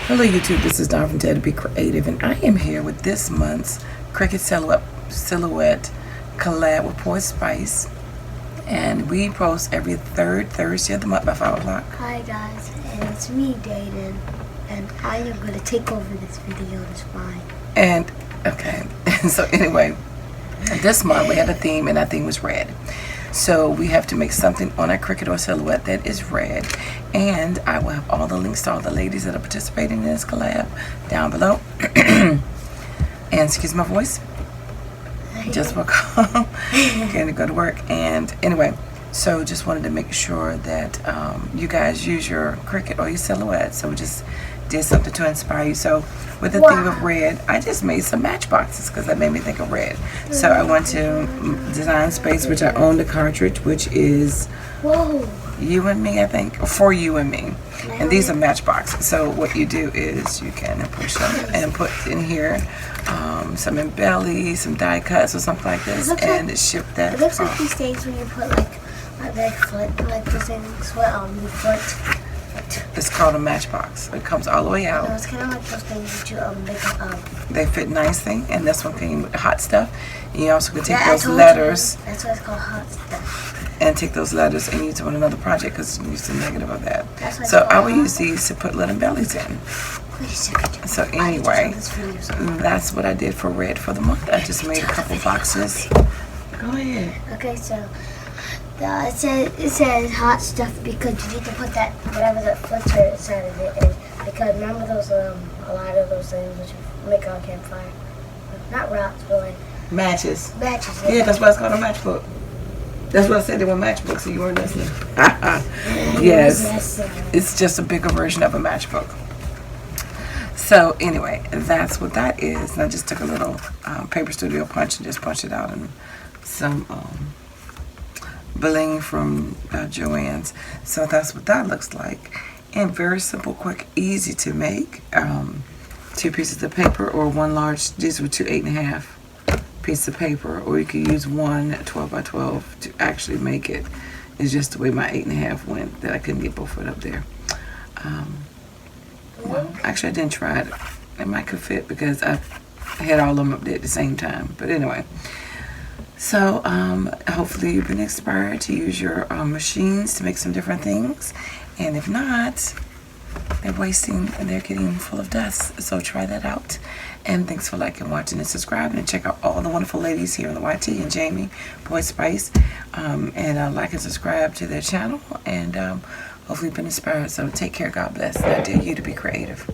Hello YouTube, this is Dawn from DaretoBeCreative, and I am here with this month's Cricut Silhouette collab with Poetspice. And we post every third Thursday of the month by 5 o'clock. Hi guys, and it's me, Dayton, and I am going to take over this video, it's fine. And, okay, so anyway, this month we had a theme, and that theme was red. So we have to make something on our Cricut or Silhouette that is red. And I will have all the links to all the ladies that are participating in this collab down below. And excuse my voice. Just woke up. Going to go to work. And anyway, so just wanted to make sure that you guys use your Cricut or your Silhouette. So we just did something to inspire you. So with the theme of red, I just made some matchboxes because that made me think of red. So I went to Design Space, which I own the cartridge, which is You and Me, I think, or For You and Me. And these are matchboxes. So what you do is you can push them and put in here some embelly, some die cuts or something like this, and ship that. It looks like these things when you put like foot, like this thing's your foot. It's called a matchbox. It comes all the way out. No, it's kind of like those things that you make They fit nicely, and this one came with hot stuff. And you also can take those letters. That's why it's called hot stuff. And take those letters and use them on another project because you use the negative of that. So I will use these to put little bellies in. So anyway, that's what I did for red for the month. I just made a couple boxes. Go ahead. Okay, so it says hot stuff because you need to put that whatever that filter inside of it. And because remember those a lot of those things which you make on campfire, not rocks, but like matches. Matches. Yeah, that's why it's called a matchbook. That's what I said. They were matchbooks, so you weren't listening. Yes, it's just a bigger version of a matchbook. So anyway, that's what that is. And I just took a little paper studio punch and just punched it out in some bling from Joann's. So that's what that looks like. And very simple, quick, easy to make. 2 pieces of paper or one large. These were 2 8.5 pieces of paper, or you could use one 12 by 12 to actually make it. It's just the way my 8.5 went that I couldn't get both of it up there. Well, actually I didn't try it. It might could fit because I had all of them up there at the same time. But anyway, so hopefully you've been inspired to use your machines to make some different things. And if not, they're wasting and they're getting full of dust. So try that out. And thanks for liking, watching, and subscribing. And check out all the wonderful ladies here on the YT and Jamie, Poetspice. And like and subscribe to their channel. And hopefully you've been inspired. So take care. God bless. And I dare you to be creative.